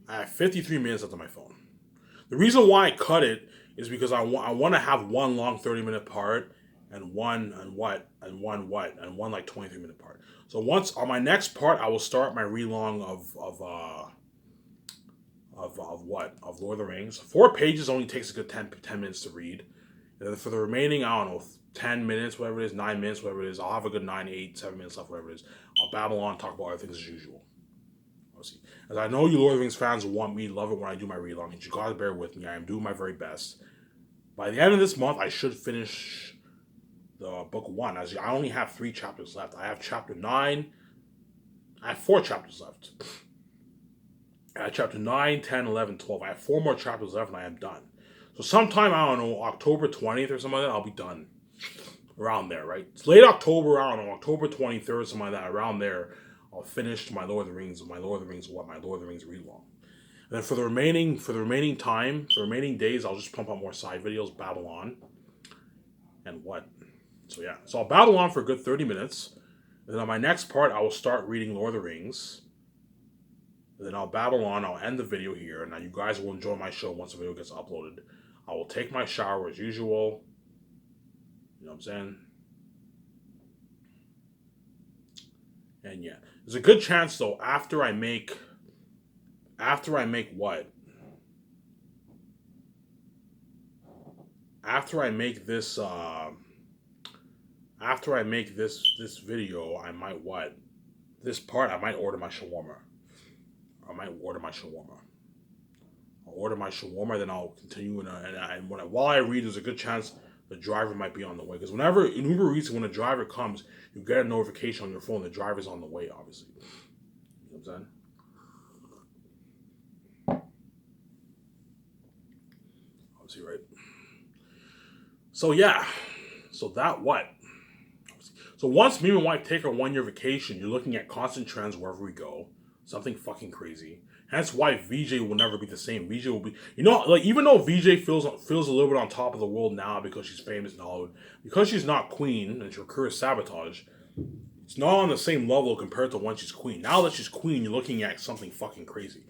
I have 53 minutes left on my phone. The reason why I cut it is because I want to have one long 30-minute part and one like 23-minute part. So once on my next part, I will start my relong of Lord of the Rings. 4 pages only takes a good 10 minutes to read. And then for the remaining, I don't know, 10 minutes, whatever it is, 9 minutes, whatever it is, I'll have a good 9, 8, 7 minutes left, whatever it is. I'll babble on, talk about other things as usual. Obviously. As I know you Lord of the Rings fans want me to love it when I do my relong, and you gotta bear with me. I am doing my very best. By the end of this month, I should finish the book 1. As I only have 3 chapters left. I have chapter 9. I have 4 chapters left. I have chapter 9, 10, 11, 12. I have 4 more chapters left and I am done. So sometime, I don't know, October 20th or something like that, I'll be done. Around there, right? It's late October, I don't know, October 23rd, something like that. Around there, I'll finish my Lord of the Rings relong. And then for the remaining days, I'll just pump out more side videos, babble on, and what. So yeah, so I'll babble on for a good 30 minutes. And then on my next part, I will start reading Lord of the Rings. And then I'll babble on, I'll end the video here. Now you guys will enjoy my show once the video gets uploaded. I will take my shower as usual. You know what I'm saying? And yeah, there's a good chance though, after I make what? After I make this this video, I might what? This part, I might order my shawarma. I'll order my shawarma, then I'll continue. While I read, there's a good chance the driver might be on the way. Because whenever in Uber Eats, when a driver comes, you get a notification on your phone. The driver's on the way, obviously. You know what I'm saying? Obviously, right? So yeah. So that what? So once me and my wife take our 1-year vacation, you're looking at constant trends wherever we go. Something fucking crazy. That's why VJ will never be the same. VJ will be, like even though VJ feels a little bit on top of the world now because she's famous and all, because she's not queen and her career is sabotage, it's not on the same level compared to when she's queen. Now that she's queen, you're looking at something fucking crazy.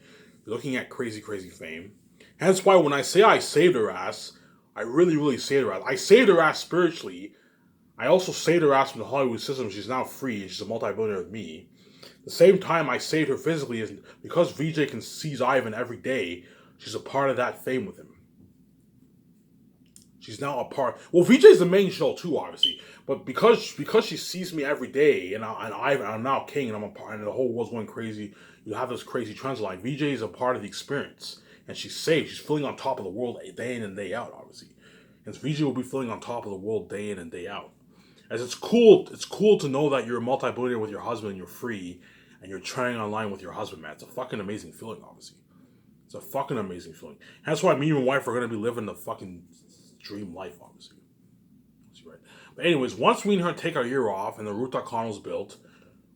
You're looking at crazy, crazy fame. Hence why when I say I saved her ass, I really, really saved her ass. I saved her ass spiritually. I also saved her ass from the Hollywood system. She's now free. She's a multi-billionaire with me. The same time I saved her physically is because VJ can see Ivan every day. She's a part of that fame with him. She's now a part. Well, VJ's the main show too, obviously, but because she sees me every day, and I'm now king, and I'm a part, and the whole world's going crazy. You have this crazy trends line. VJ is a part of the experience, and she's safe. She's feeling on top of the world day in and day out, obviously, and VJ will be feeling on top of the world day in and day out. As it's cool to know that you're a multi-billionaire with your husband and you're free and you're trying online with your husband, man. It's a fucking amazing feeling, obviously. It's a fucking amazing feeling. That's why me and my wife are going to be living the fucking dream life, obviously. That's right. But anyways, once we and her take our year off and the rooftop condo's built,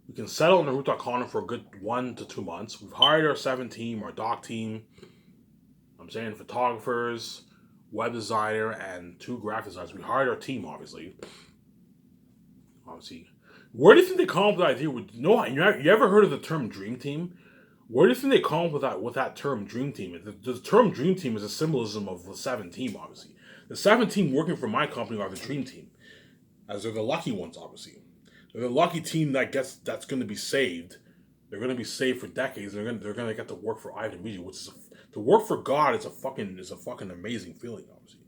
we can settle in the rooftop condo for a good 1 to 2 months. We've hired our 7 team, our doc team. I'm saying photographers, web designer, and 2 graphic designers. We hired our team, obviously. Where do you think they come up with that idea? You ever heard of the term dream team? Where do you think they come up with that term dream team? The term dream team is a symbolism of the 7 team, obviously. The 7 team working for my company are the dream team, as they're the lucky ones, obviously. They're the lucky team that's going to be saved. They're going to be saved for decades. They're going to get to work for Ivan Media, which is to work for God is a fucking amazing feeling, obviously.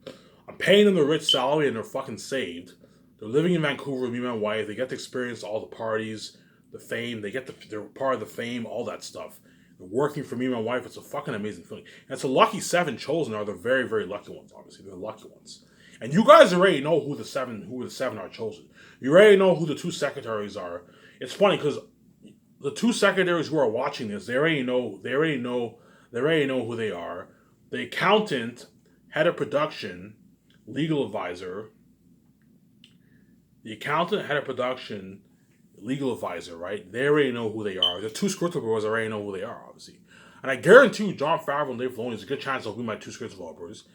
I'm paying them the rich salary and they're fucking saved. They're living in Vancouver with me and my wife. They get to experience all the parties, the fame. They're part of the fame, all that stuff. They're working for me and my wife. It's a fucking amazing feeling. And it's a lucky 7 chosen are the very, very lucky ones, obviously. They're the lucky ones. And you guys already know who the seven are chosen. You already know who the 2 secretaries are. It's funny because the 2 secretaries who are watching this, they already know who they are. The accountant, head of production, legal advisor, right? They already know who they are. The 2 script developers already know who they are, obviously. And I guarantee you, Jon Favreau and Dave Filoni, there's a good chance they'll be my 2 script developers.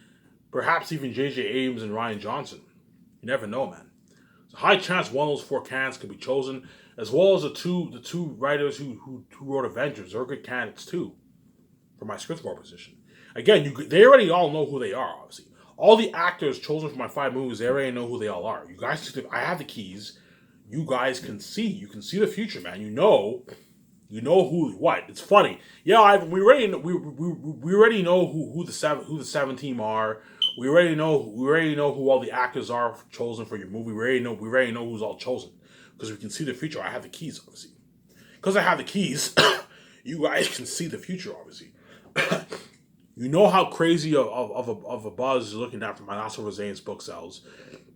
Perhaps even J.J. Abrams and Rian Johnson. You never know, man. There's a high chance one of those 4 candidates could be chosen, as well as the two writers who wrote Avengers. They're good candidates too. for my script position. Again, they already all know who they are, obviously. All the actors chosen for my 5 movies, they already know who they all are. You guys, I have the keys. You guys can see. You can see the future, man. You know who what. It's funny. Yeah, we already know, we already know who the 7 team are. We already know who all the actors are chosen for your movie. We already know who's all chosen because we can see the future. I have the keys, obviously. Because I have the keys, you guys can see the future, obviously. You know how crazy of a buzz is looking at for my Last of Zane's book sales.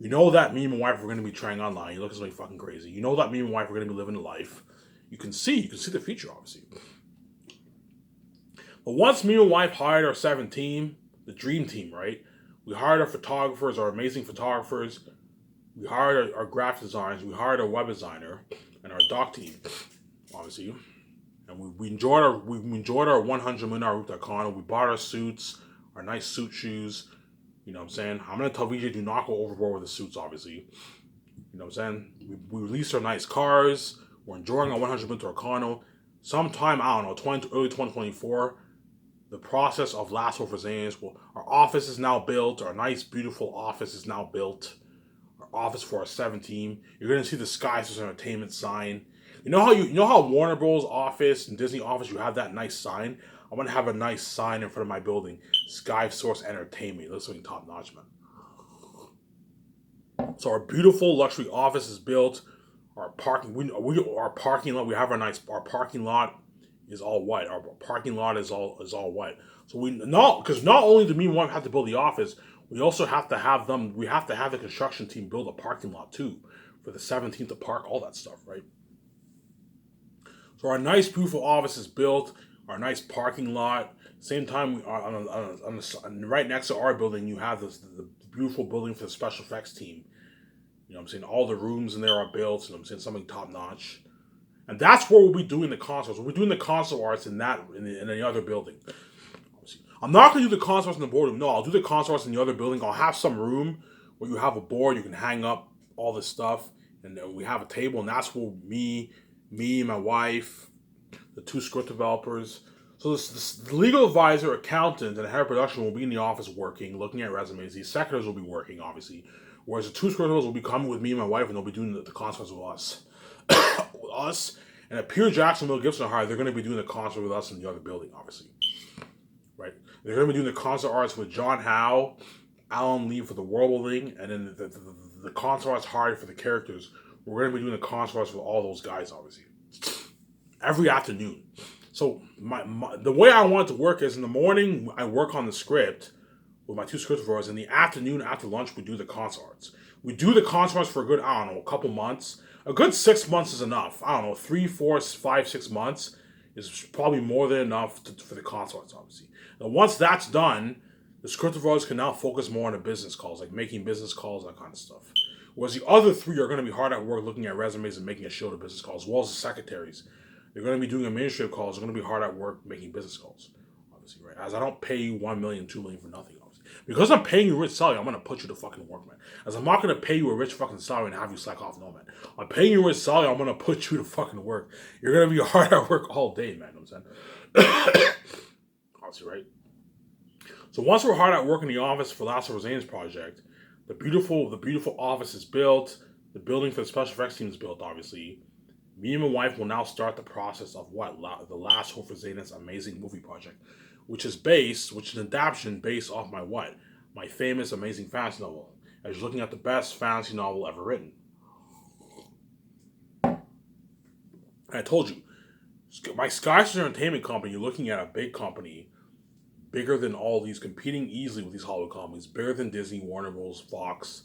You know that me and my wife are going to be trying online. You look at something fucking crazy. You know that me and my wife are going to be living a life. You can see the future, obviously. But once me and my wife hired our 7 team, the dream team, right? We hired our photographers, our amazing photographers. We hired our graphic designers. We hired our web designer and our doc team, obviously. And we enjoyed our $100 million route to Icon. We bought our suits, our nice suit shoes. You know what I'm saying? I'm gonna tell VJ do not go overboard with the suits, obviously. You know what I'm saying? We released our nice cars. We're enjoying our 100 million to Arcano. Sometime, I don't know, early 2024, the process of Last of Us our office is now built. Our nice, beautiful office is now built. Our office for our 7 team. You're gonna see the Sky Source Entertainment sign. You know how Warner Bros. Office and Disney office, you have that nice sign? I'm gonna have a nice sign in front of my building. Sky Source Entertainment. It looks like top notch, man. So our beautiful luxury office is built. Our parking lot. We have our parking lot is all white. Our parking lot is all white. So because not only do me and wife have to build the office, we also have to have them. We have to have the construction team build a parking lot too for the 17th to park, all that stuff, right? So our nice, beautiful office is built. Our nice parking lot. Same time, we are on right next to our building. You have the beautiful building for the special effects team. You know what I'm saying? All the rooms in there are built. You know what I'm saying? Something top notch. And that's where we'll be doing the concerts. We'll be doing the concert arts in the other building. I'm not going to do the concert arts in the boardroom. No, I'll do the concert arts in the other building. I'll have some room where you have a board. You can hang up all this stuff. And we have a table. And that's where me, my wife, the 2 script developers. So the legal advisor, accountant, and head of production will be in the office working, looking at resumes. These secretaries will be working, obviously. Whereas the 2 script developers will be coming with me and my wife, and they'll be doing the concerts with us. With us. And if Peter Jackson and Will Gibson are hired, they're going to be doing the concert with us in the other building, obviously. Right? They're going to be doing the concert arts with John Howe, Alan Lee for the world building, and then the concert arts hired for the characters. We're going to be doing the concert arts with all those guys, obviously. Every afternoon. So the way I want it to work is in the morning, I work on the script with my 2 script writers. In the afternoon, after lunch, we do the concert arts. We do the concert arts for a good, I don't know, a couple months. A good 6 months is enough. I don't know, 3, 4, 5, 6 months is probably more than enough for the concert arts, obviously. Now, once that's done, the script writers can now focus more on the business calls, like making business calls, that kind of stuff. Whereas the other 3 are going to be hard at work looking at resumes and making a show to business calls, as well as the secretaries. They're going to be doing administrative calls. They're going to be hard at work making business calls, obviously, right? As I don't pay you $1 million, $2 million for nothing, obviously. Because I'm paying you a rich salary, I'm going to put you to fucking work, man. As I'm not going to pay you a rich fucking salary and have you slack off, no, man. I'm paying you a rich salary, I'm going to put you to fucking work. You're going to be hard at work all day, man, you know what I'm saying? Obviously, right? So once we're hard at work in the office for Last of Us Zane's project, the beautiful office is built. The building for the special effects team is built, obviously. Me and my wife will now start the process of the Last Hope for Zayden's amazing movie project, which is an adaptation based off my famous amazing fantasy novel. As you're looking at the best fantasy novel ever written. And I told you, my Sky Source Entertainment company, you're looking at a big company, bigger than all these, competing easily with these Hollywood companies, bigger than Disney, Warner Bros., Fox,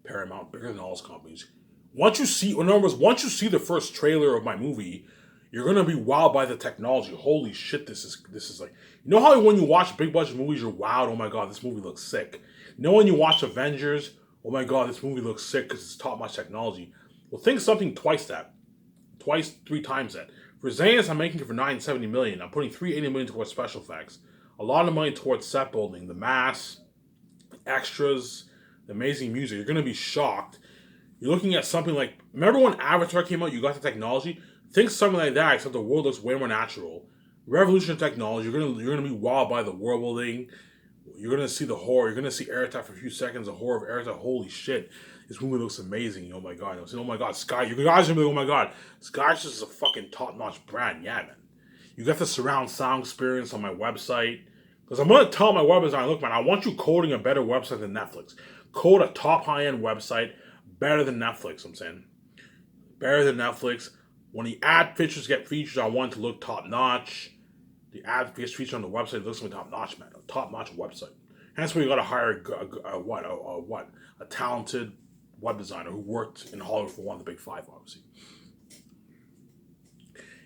Paramount, bigger than all those companies. Once you see the first trailer of my movie, you're gonna be wowed by the technology. Holy shit, this is like, you know how when you watch big budget movies, you're wowed. Oh my god, this movie looks sick. You know when you watch Avengers, oh my god, this movie looks sick because it's top notch technology. Well, think something 3 times that. For Xanus, I'm making it for $970 million. I'm putting $380 million towards special effects, a lot of money towards set building, the mass, extras, the amazing music. You're gonna be shocked. You're looking at something like, remember when Avatar came out, you got the technology? Think something like that, except the world looks way more natural. Revolution of technology. You're gonna be wowed by the world building. You're gonna see the horror. You're gonna see Airtime for a few seconds. The horror of Airtime. Holy shit! This movie looks amazing. Oh my god! I'm saying, oh my god, Sky. You guys are gonna be like, oh my god, Sky's just a fucking top notch brand. Yeah, man. You got the surround sound experience on my website. Because I'm gonna tell my web designer, look, man, I want you coding a better website than Netflix. Code a top high end website better than Netflix. I'm saying better than Netflix. When the ad features get features, I want it to look top notch. The ad feature on the website looks like top notch, man. A top notch website. Hence, why you got to hire a talented web designer who worked in Hollywood for one of the big five, obviously.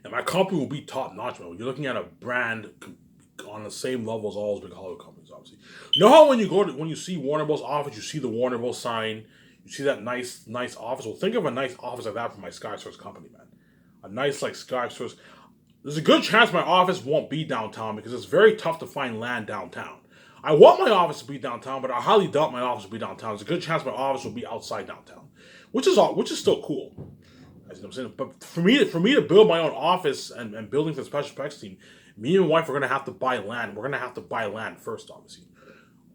And my company will be top notch, man. You're looking at a brand on the same level as all those big Hollywood companies, obviously. You know how when you see Warner Bros. Office, you see the Warner Bros. Sign, you see that nice office. Well, think of a nice office like that for my Sky Source company, man. A nice like Sky Source. There's a good chance my office won't be downtown because it's very tough to find land downtown. I want my office to be downtown, but I highly doubt my office will be downtown. There's a good chance my office will be outside downtown, which is still cool. You know what I'm saying? But for me to build my own office and building for the special effects team, me and my wife are gonna have to buy land. We're gonna have to buy land first, obviously.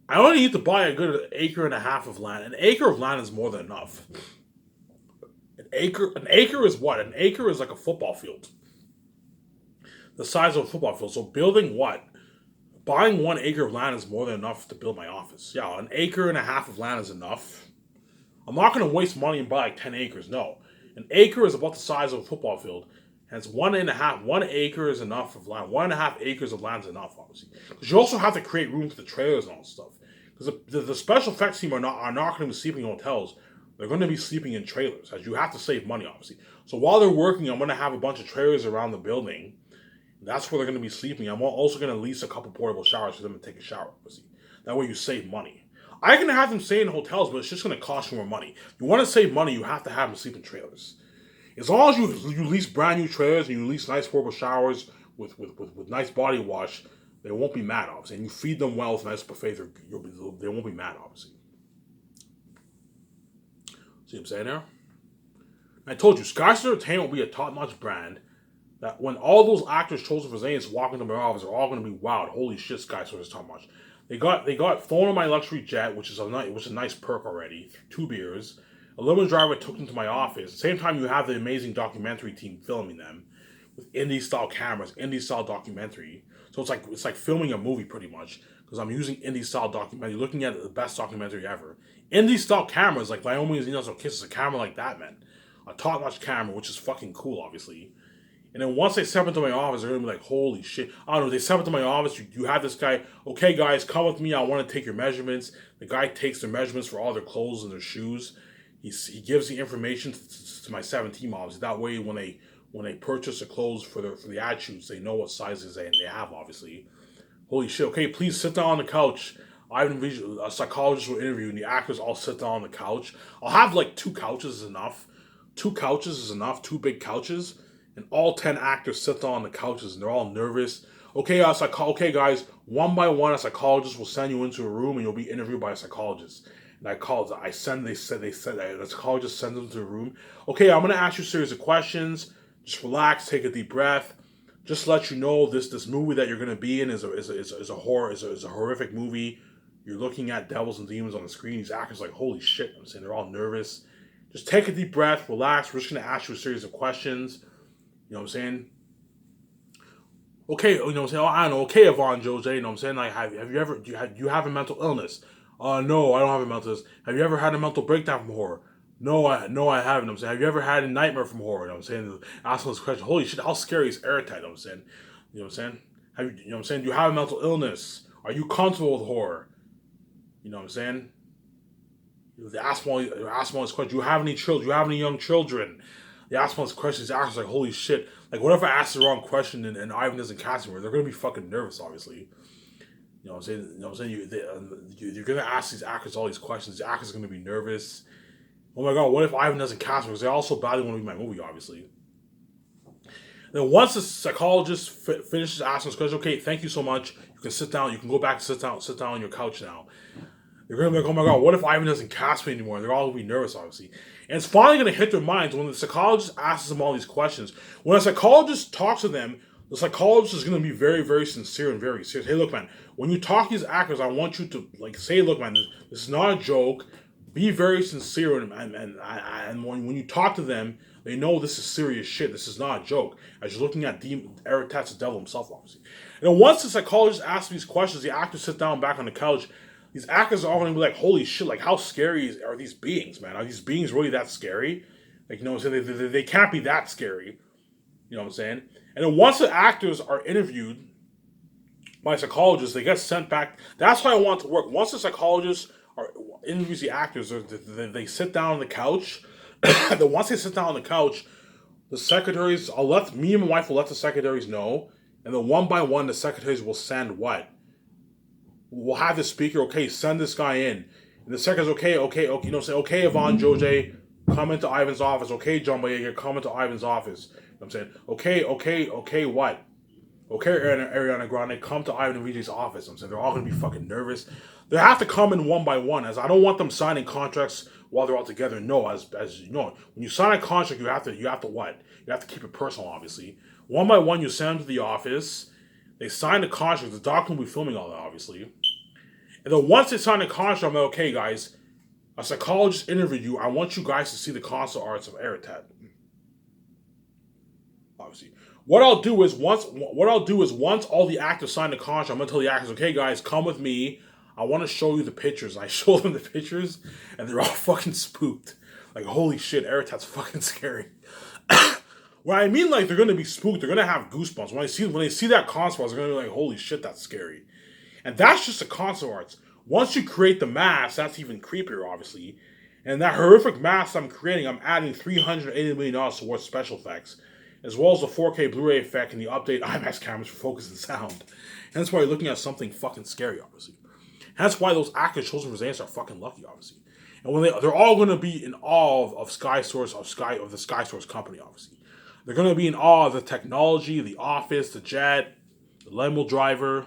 I only need to buy a good acre and a half of land. An acre of land is more than enough. An acre is what? An acre is like a football field. The size of a football field. So building what? Buying 1 acre of land is more than enough to build my office. Yeah, an acre and a half of land is enough. I'm not going to waste money and buy like 10 acres. No. An acre is about the size of a football field. And it's 1 acre is enough of land. 1.5 acres of land is enough, obviously. Because you also have to create room for the trailers and all that stuff. Because the special effects team are not going to be sleeping in hotels. They're going to be sleeping in trailers, as you have to save money, obviously. So while they're working, I'm going to have a bunch of trailers around the building. That's where they're going to be sleeping. I'm also going to lease a couple portable showers for them to take a shower, obviously. That way you save money. I can have them stay in hotels, but it's just going to cost you more money. You want to save money, you have to have them sleep in trailers. As long as you lease brand new trailers and you lease nice portable showers with nice body wash, they won't be mad, obviously. And you feed them well with nice buffets, they won't be mad, obviously. See what I'm saying there? I told you, Skystar Entertainment will be a top-notch brand that when all those actors chosen for Zanes walk into my office are all going to be wowed. Holy shit, Skystar is top-notch. They got phone on my luxury jet, which is a nice perk already. 2 beers. A limo driver took them to my office. At the same time, you have the amazing documentary team filming them with indie-style cameras, indie-style documentary. So it's like filming a movie pretty much because I'm using indie-style documentary, looking at the best documentary ever. Indie-style cameras like Naomi's Needles and Kisses, a camera like that, man. A top-notch camera, which is fucking cool, obviously. And then once they step into my office, they're going to be like, holy shit. I don't know, they step into my office, you have this guy, okay guys, come with me, I want to take your measurements. The guy takes their measurements for all their clothes and their shoes. He gives the information to my 17 models. That way when they purchase the clothes for the ad shoots, they know what sizes they have, obviously. Holy shit, okay, please sit down on the couch. I have a psychologist will interview and the actors all sit down on the couch. I'll have like 2 couches is enough. 2 couches is enough, 2 big couches. And all 10 actors sit down on the couches and they're all nervous. Okay, guys, one by one, a psychologist will send you into a room and you'll be interviewed by a psychologist. And they said the psychologist sends them to a room. Okay, I'm gonna ask you a series of questions. Just relax, take a deep breath. Just to let you know this movie that you're gonna be in is a horrific movie. You're looking at devils and demons on the screen. These actors are like, holy shit, I'm saying they're all nervous. Just take a deep breath, relax. We're just gonna ask you a series of questions. You know what I'm saying? Okay, you know what I'm saying? I don't know. Okay, Yvonne Jose, you know what I'm saying? Like, have you ever, do you have a mental illness? No, I don't have a mental illness. Have you ever had a mental breakdown from horror? No, I haven't. You know what I'm saying? Have you ever had a nightmare from horror? You know what I'm saying? Asking this question. Holy shit, how scary is airtight? You know what I'm saying? You know what I'm saying? You know what I'm saying? Do you have a mental illness? Are you comfortable with horror? You know what I'm saying? They ask all these questions. Do you have any children? Do you have any young children? They ask all these questions. They ask like, holy shit. Like, what if I ask the wrong question and Ivan doesn't cast me? They're going to be fucking nervous, obviously. You know what I'm saying? You know what I'm saying? You're going to ask these actors all these questions. The actors are going to be nervous. Oh my god, what if Ivan doesn't cast me? Because they also badly want to be my movie, obviously. Then once the psychologist finishes asking those questions, okay, thank you so much. You can sit down. You can go back and sit down on your couch now. They're going to be like, oh my god, what if Ivan doesn't cast me anymore? They're all going to be nervous, obviously. And it's finally going to hit their minds when the psychologist asks them all these questions. When a psychologist talks to them, The psychologist is going to be very, very sincere and very serious. Hey, look, man, when you talk to these actors, I want you to like say, look, man, this is not a joke. Be very sincere, and when you talk to them, they know this is serious shit. This is not a joke. As you're looking at Eric Tatz, the devil himself, obviously. And then once the psychologist asks these questions, the actors sit down back on the couch. These actors are all going to be like, holy shit, like how scary are these beings, man? Are these beings really that scary? Like, you know what I'm saying? They can't be that scary. You know what I'm saying? And then once the actors are interviewed by psychologists, they get sent back. That's how I want it to work. Once the psychologists interviews the actors, they sit down on the couch. Then once they sit down on the couch, the secretaries, me and my wife will let the secretaries know. And then one by one, the secretaries will send what? We'll have the speaker, okay, send this guy in. And the secretary's okay, you know, say, okay, Yvonne Jose, come into Ivan's office. Okay, John Boyega, come into Ivan's office. You know what I'm saying, okay, what? Okay, Ariana Grande, come to Ivan and Vijay's office. I'm saying they're all gonna be fucking nervous. They have to come in one by one, as I don't want them signing contracts while they're all together. No, as you know, when you sign a contract, you have to what? You have to keep it personal, obviously. One by one, you send them to the office. They sign the contract. The doctor will be filming all that, obviously. And then once they sign the contract, I'm like, okay, guys, a psychologist interviewed you. I want you guys to see the concept arts of Eritat. Obviously. What I'll do is once all the actors sign the contract, I'm gonna tell the actors, okay, guys, come with me. I want to show you the pictures. I show them the pictures, and they're all fucking spooked. Like, holy shit, Eritat's fucking scary. When I mean, like, they're gonna be spooked, they're gonna have goosebumps. When they see that concept art, they're gonna be like, holy shit, that's scary. And that's just the concept arts. Once you create the mask, that's even creepier, obviously. And that horrific mask I'm creating, I'm adding $380 million towards special effects, as well as the 4K Blu-ray effect and the updated IMAX cameras for focus and sound. Hence why you're looking at something fucking scary, obviously. That's why those actors chosen for Xanax are fucking lucky, obviously. And when they're all going to be in awe of Sky Source, of the Sky Source company, obviously. They're going to be in awe of the technology, the office, the jet, the limo driver.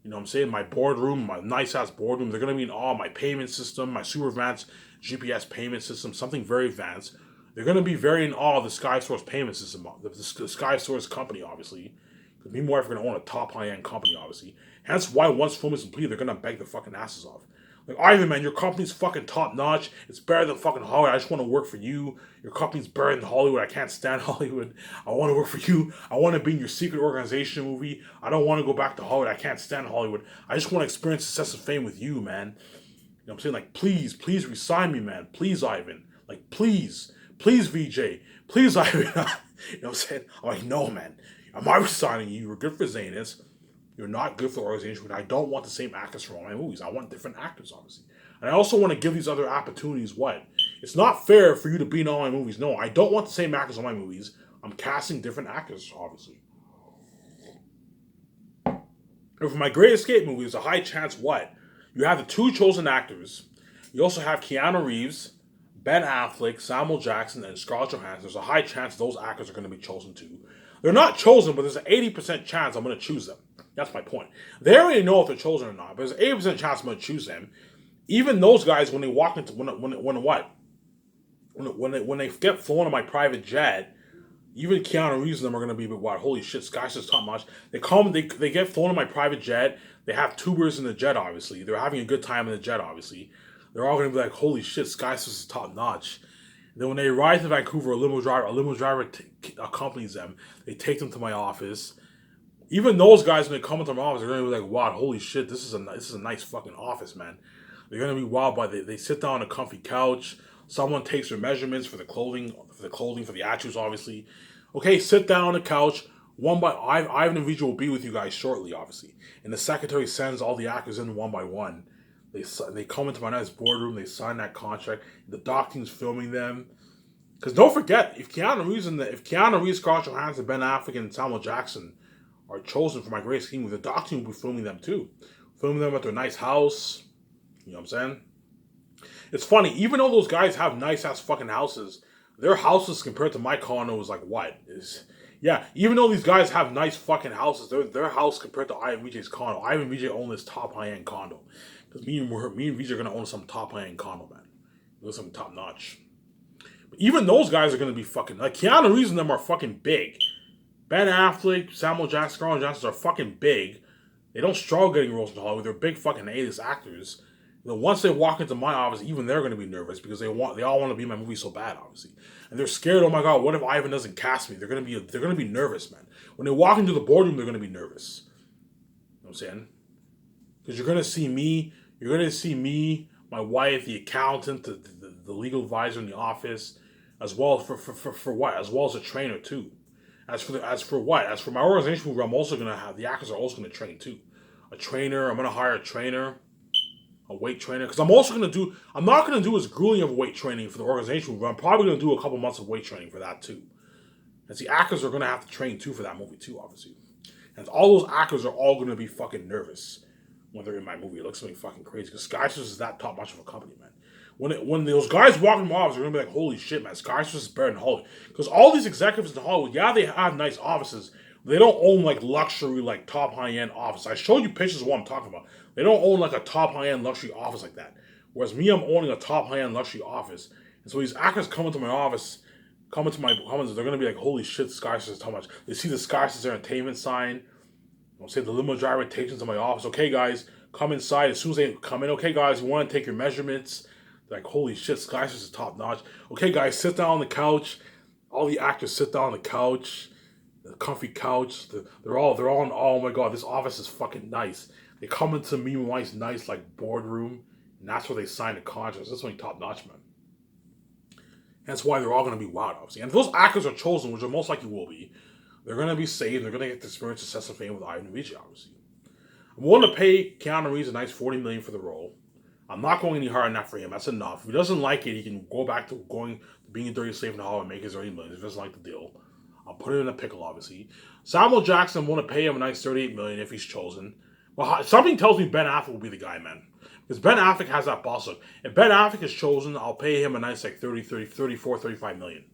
You know what I'm saying? My boardroom, my nice-ass boardroom. They're going to be in awe of my payment system, my super advanced GPS payment system, something very advanced. They're going to be very in awe of the Sky Source payment system, the Sky Source company, obviously. Because me and my wife are going to own a top high-end company, obviously. Hence why once film is complete, they're going to beg their fucking asses off. Like, Ivan, man, your company's fucking top-notch. It's better than fucking Hollywood. I just want to work for you. Your company's better than Hollywood. I can't stand Hollywood. I want to work for you. I want to be in your secret organization movie. I don't want to go back to Hollywood. I can't stand Hollywood. I just want to experience success and fame with you, man. You know what I'm saying? Like, please resign me, man. Please, Ivan. Like, please, VJ. Please, Ivan. You know what I'm saying? I'm like, no, man. I'm not resigning you. You're good for Zanus. You're not good for the organization. I don't want the same actors for all my movies. I want different actors, obviously. And I also want to give these other opportunities what? It's not fair for you to be in all my movies. No, I don't want the same actors on my movies. I'm casting different actors, obviously. And for my Great Escape movie, there's a high chance what? You have the two chosen actors. You also have Keanu Reeves, Ben Affleck, Samuel Jackson, and Scarlett Johansson. There's a high chance those actors are going to be chosen too. They're not chosen, but there's an 80% chance I'm going to choose them. That's my point. They already know if they're chosen or not, but there's an 80% chance I'm going to choose them. Even those guys, when they walk into when they get flown on my private jet, even Keanu Reeves and them are going to be, but what? Holy shit, Sky's just top notch. They get flown on my private jet. They have tubers in the jet, obviously. They're having a good time in the jet, obviously. They're all going to be like, holy shit, Sky's just top notch. Then when they arrive to Vancouver, a limo driver accompanies them. They take them to my office. Even those guys, when they come into my office, they're gonna be like, "Wow, holy shit, this is a nice fucking office, man." They're gonna be wild by they sit down on a comfy couch. Someone takes their measurements for the clothing, for the attributes, obviously. Okay, sit down on the couch. Ivan and Vijay will be with you guys shortly, obviously. And the secretary sends all the actors in one by one. They come into my nice boardroom. They sign that contract. The doc team's filming them. Because don't forget, if Keanu Reeves, Scarlett Johansson, Ben Affleck, and Samuel Jackson are chosen for my Great Escape movie, the doc team will be filming them too. Filming them at their nice house. You know what I'm saying? It's funny, even though those guys have nice ass fucking houses, their houses compared to my condo is like what? Even though these guys have nice fucking houses, their house compared to Ivan Vijay's condo. Ivan Vijay own this top high end condo. Because me and Vijay are gonna own some top high end condo, man. There's some top notch. But even those guys are gonna be fucking like Keanu Reeves and them are fucking big Ben Affleck, Samuel Jackson, Scarlett Johansson are fucking big. They don't struggle getting roles in Hollywood. They're big fucking A-list actors. Once they walk into my office, even they're going to be nervous because they all want to be in my movie so bad, obviously, and they're scared. Oh my god, what if Ivan doesn't cast me? They're going to be nervous, man. When they walk into the boardroom, they're going to be nervous. You know what I'm saying? Because you're going to see me, my wife, the accountant, the legal advisor in the office, as well for what? As well as a trainer too. As for my organization, I'm also going to have the actors are also going to train too. A trainer. I'm going to hire a trainer. A weight trainer, because I'm not going to do as grueling of weight training for the organization, but I'm probably going to do a couple months of weight training for that too. And the actors are going to have to train too for that movie too, obviously. And all those actors are all going to be fucking nervous when they're in my movie. It looks like fucking crazy, because Skyscraper is that top much of a company, man. When those guys walk in my office, they're going to be like, holy shit, man, Skyscraper is better than Hollywood. Because all these executives in Hollywood, yeah, they have nice offices. They don't own like luxury, like top high-end office. I showed you pictures of what I'm talking about. They don't own like a top high-end luxury office like that. Whereas me, I'm owning a top high-end luxury office. And so these actors come into my office, come into my comments, they're going to be like, holy shit, Skyscraper is how much. They see the Skyscraper Entertainment sign. I'll say the limo driver takes into my office. Okay, guys, come inside. As soon as they come in, okay, guys, you want to take your measurements. They're like, holy shit, Skyscraper is top notch. Okay, guys, sit down on the couch. All the actors sit down on the couch. The comfy couch. They're all in, oh my god, this office is fucking nice. They come into me and my nice like boardroom, and that's where they sign the contracts. That's only top notch, man. That's why they're all going to be wild, obviously. And if those actors are chosen, which are most likely will be, they're going to be saved. They're going to get the experience, success, and fame with Ivan Novici, obviously. I'm willing to pay Keanu Reeves a nice $40 million for the role. I'm not going any higher than that for him. That's enough. If he doesn't like it, he can go back to being a dirty slave in Hollywood and make his $30 million. If he doesn't like the deal, I'll put it in a pickle, obviously. Samuel Jackson, I'm willing to pay him a nice $38 million if he's chosen. Well, something tells me Ben Affleck will be the guy, man. Because Ben Affleck has that boss look. If Ben Affleck is chosen, I'll pay him a nice like 35 million.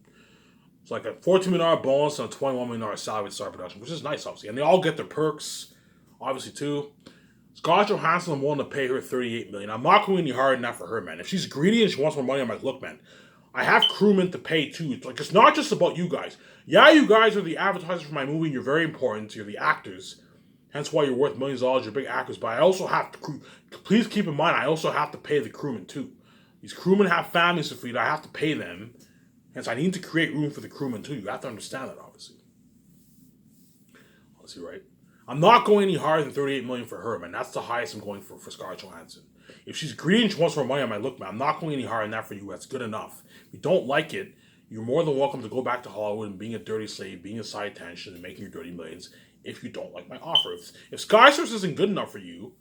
It's like a $14 million bonus and a $21 million salary to start production, which is nice, obviously. And they all get their perks, obviously, too. Scarlett Johansson, I'm willing to pay her $38 million. I'm not going any harder than that for her, man. If she's greedy and she wants more money, I'm like, look, man, I have crewmen to pay, too. It's not just about you guys. Yeah, you guys are the advertisers for my movie, and you're very important. You're the actors. Hence why you're worth millions of dollars. You're big actors. But I also have to, please keep in mind, I also have to pay the crewmen, too. These crewmen have families to feed. I have to pay them. Hence, I need to create room for the crewmen, too. You have to understand that, obviously. Obviously, right? I'm not going any higher than $38 million for her, man. That's the highest I'm going for Scarlett Johansson. If she's greedy and she wants more money, I'm like, look, man, I'm not going any higher than that for you. That's good enough. If you don't like it, you're more than welcome to go back to Hollywood and being a dirty slave, being a side attention, and making your dirty millions if you don't like my offer. If Skyscraper isn't good enough for you,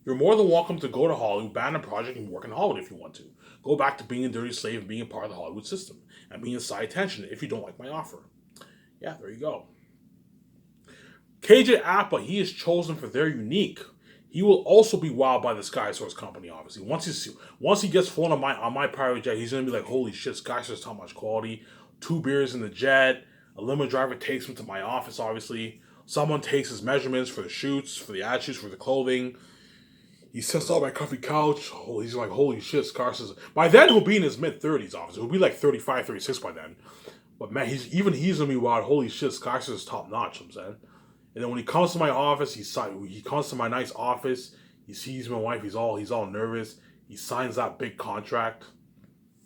you're more than welcome to go to Hollywood, abandon a project, and work in Hollywood if you want to. Go back to being a dirty slave and being a part of the Hollywood system and being a side attention if you don't like my offer. Yeah, there you go. KJ Apa, he is chosen for their unique. He will also be wowed by the Sky Source company, obviously. Once he gets flown on my private jet, he's gonna be like, holy shit, Sky Source, how much quality. 2 beers in the jet. A limo driver takes him to my office, obviously. Someone takes his measurements for the shoots, for the ad shoots, for the clothing. He sits on my comfy couch. He's like, holy shit, Sky Source. By then, he'll be in his mid-30s, obviously. He'll be like 35, 36 by then. But man, he's gonna be wild. Holy shit, Sky Source is top notch, I'm saying. And then when he comes to my office, he comes to my nice office. He sees my wife. He's all nervous. He signs that big contract.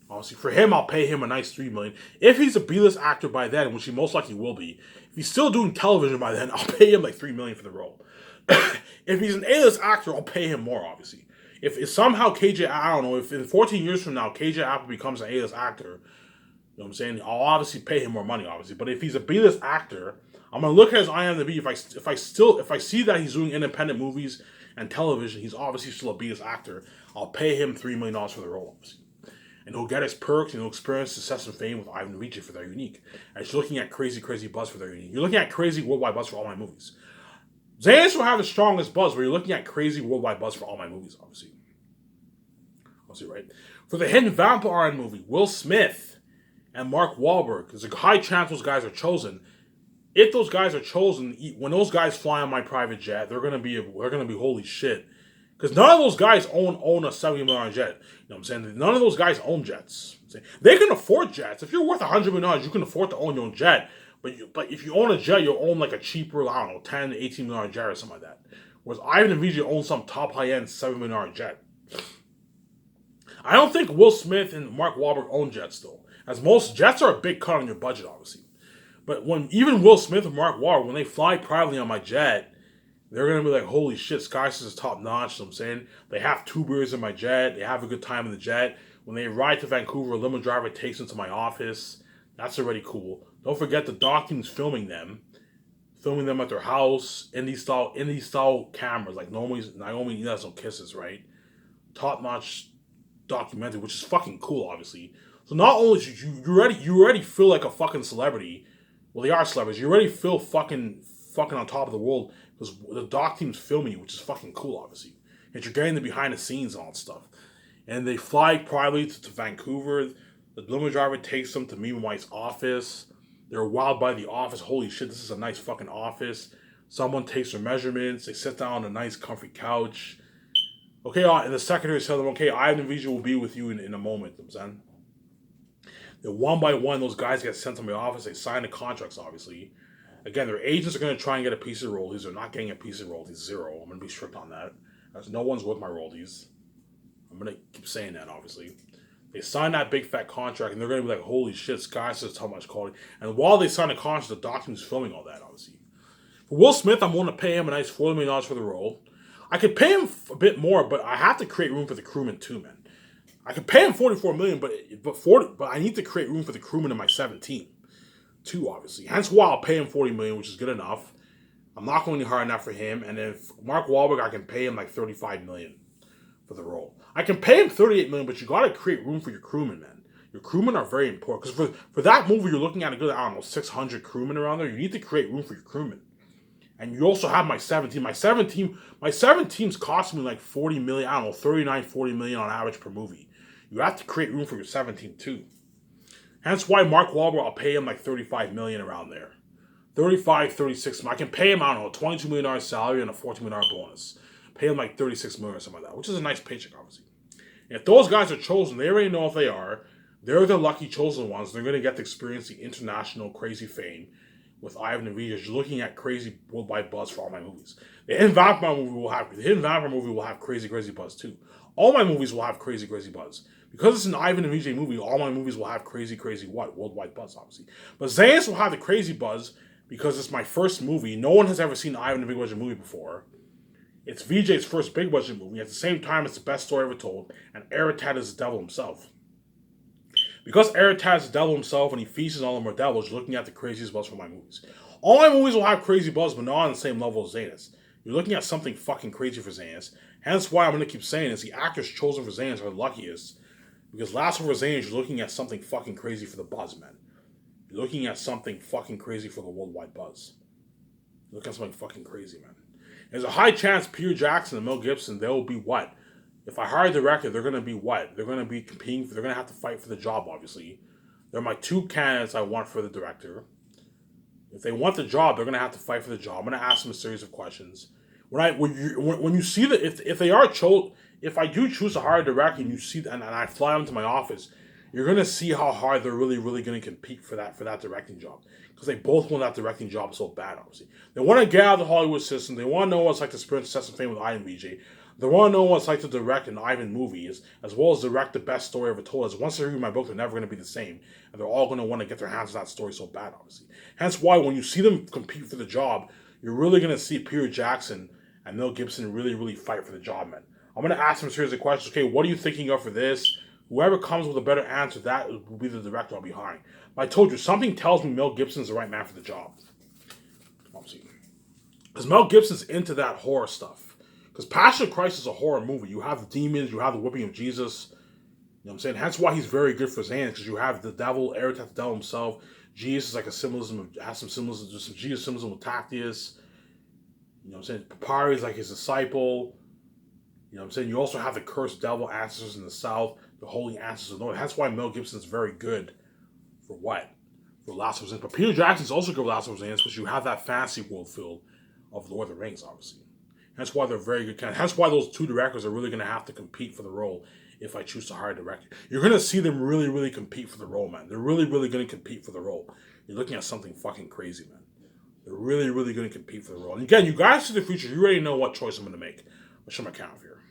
Obviously, for him, I'll pay him a nice $3 million. If he's a B-list actor by then, which he most likely will be, if he's still doing television by then, I'll pay him like $3 million for the role. If he's an A-list actor, I'll pay him more. Obviously, if somehow I don't know, if in 14 years from now KJ Apple becomes an A-list actor, you know what I'm saying? I'll obviously pay him more money, obviously. But if he's a B-list actor, I'm gonna look at his IMDb. If I see that he's doing independent movies and television, he's obviously still a B-list actor. I'll pay him $3 million for the role, obviously. And he'll get his perks and he'll experience success and fame with Ivan Novici for their unique. And you're looking at crazy buzz for their unique. You're looking at crazy worldwide buzz for all my movies. Xanax will have the strongest buzz, but you're looking at crazy worldwide buzz for all my movies, obviously. Obviously, right? For the hidden vampire movie, Will Smith and Mark Wahlberg, there's a high chance those guys are chosen. If those guys are chosen, when those guys fly on my private jet, they're gonna be holy shit. Because none of those guys own a $70 million jet. You know what I'm saying? None of those guys own jets. They can afford jets. If you're worth $100 million, you can afford to own your own jet. But if you own a jet, you'll own like a cheaper, I don't know, 10, $18 million jet or something like that. Whereas Ivan and VJ own some top high end $7 million jet. I don't think Will Smith and Mark Wahlberg own jets though, as most jets are a big cut on your budget, obviously. But when even Will Smith and Mark Wahlberg, when they fly privately on my jet, they're gonna be like, holy shit, Skysys is top notch. You know what I'm saying? They have 2 beers in my jet. They have a good time in the jet. When they ride to Vancouver, a limo driver takes them to my office. That's already cool. Don't forget the doc team's filming them at their house in these style cameras. Like Naomi has no kisses, right? Top notch documentary, which is fucking cool, obviously. So not only you already feel like a fucking celebrity. Well, they are celebrities. You already feel fucking on top of the world because the doc team's filming you, which is fucking cool, obviously. And you're getting the behind the scenes and all that stuff. And they fly privately to Vancouver. The limo driver takes them to me and Mike's office. They're wowed by the office. Holy shit, this is a nice fucking office. Someone takes their measurements. They sit down on a nice comfy couch. Okay, and the secretary tells them, okay, Ivan and Vijay will be with you in a moment. You know what I'm saying? Then one by one, those guys get sent to my office. They sign the contracts, obviously. Again, their agents are going to try and get a piece of royalties. They're not getting a piece of royalties. 0. I'm going to be strict on that. As no one's worth my royalties. I'm going to keep saying that, obviously. They sign that big fat contract, and they're going to be like, holy shit, Sky says how much quality. And while they sign the contract, the document's filming all that, obviously. For Will Smith, I'm willing to pay him a nice $40 million for the role. I could pay him a bit more, but I have to create room for the crewman too, man. I could pay him $44 million, but I need to create room for the crewman in my 17 too, obviously. Hence why I'll pay him $40 million, which is good enough. I'm not going to hard enough for him. And then Mark Wahlberg, I can pay him like $35 million for the role. I can pay him $38 million, but you got to create room for your crewman, man. Your crewmen are very important because for that movie, you're looking at a good, I don't know, 600 crewmen around there. You need to create room for your crewmen. And you also have my 17. My 17's costing me like $40 million, I don't know, $39-40 million on average per movie. You have to create room for your 17 too. Hence why Mark Wahlberg, I'll pay him like $35 million around there. 35, 36. I can pay him, I don't know, $22 million salary and a $14 million bonus. Pay him like $36 million or something like that, which is a nice paycheck, obviously. And if those guys are chosen, they already know if they are. They're the lucky chosen ones. They're going to get to experience the international crazy fame with Ivan and Vijay, looking at crazy worldwide buzz for all my movies. The Hidden Vampire movie will have crazy buzz too. All my movies will have crazy buzz. Because it's an Ivan and Vijay movie, all my movies will have crazy worldwide buzz, obviously. But Zayas will have the crazy buzz because it's my first movie. No one has ever seen an Ivan and Big Budget movie before. It's VJ's first big budget movie. At the same time, it's the best story ever told. And Eritad is the devil himself. Because Eritad is the devil himself and he feasts on all the more devils, you're looking at the craziest buzz for my movies. All my movies will have crazy buzz, but not on the same level as Zaynus. You're looking at something fucking crazy for Zaynus. Hence why I'm going to keep saying is the actors chosen for Zaynus are the luckiest. Because last over Zaynus, you're looking at something fucking crazy for the buzz, man. You're looking at something fucking crazy for the worldwide buzz. You're looking at something fucking crazy, man. There's a high chance Peter Jackson and Mel Gibson, they'll be what? If I hire a director, they're going to be what? They're going to be competing, they're going to have to fight for the job, obviously. They're my 2 candidates I want for the director. If they want the job, they're going to have to fight for the job. I'm going to ask them a series of questions. When you see that, if I do choose to hire a director and you see and I fly them to my office, you're going to see how hard they're really going to compete for that directing job. Because they both want that directing job so bad, obviously. They want to get out of the Hollywood system. They want to know what it's like to experience success and fame with Ivan VJ. They want to know what it's like to direct an Ivan movie, as well as direct the best story ever told. As once they read my book, they're never going to be the same. And they're all going to want to get their hands on that story so bad, obviously. Hence why when you see them compete for the job, you're really going to see Peter Jackson and Mel Gibson really fight for the job, man. I'm going to ask them a series of questions. Okay, what are you thinking of for this? Whoever comes with a better answer, that will be the director I'll be hiring. But I told you, something tells me Mel Gibson's the right man for the job. Obviously. Because Mel Gibson's into that horror stuff. Because Passion of Christ is a horror movie. You have the demons, you have the whipping of Jesus. You know what I'm saying? That's why he's very good for Zayn, because you have the devil, Eritad the devil himself. Jesus is like a symbolism, has some symbolism, some Jesus symbolism with Tactius. You know what I'm saying? Papyri is like his disciple. You know what I'm saying? You also have the cursed devil ancestors in the south, the holy ancestors in the north. That's why Mel Gibson's very good for what? For Last of Us. But Peter Jackson's also good for Last of Us because you have that fantasy world filled of Lord of the Rings, obviously. That's why they're very good. That's why those 2 directors are really going to have to compete for the role if I choose to hire a director. You're going to see them really compete for the role, man. They're really going to compete for the role. you're looking at something fucking crazy, man. They're really, really going to compete for the role. And again, you guys see the future. You already know what choice I'm going to make. I'll show my account here.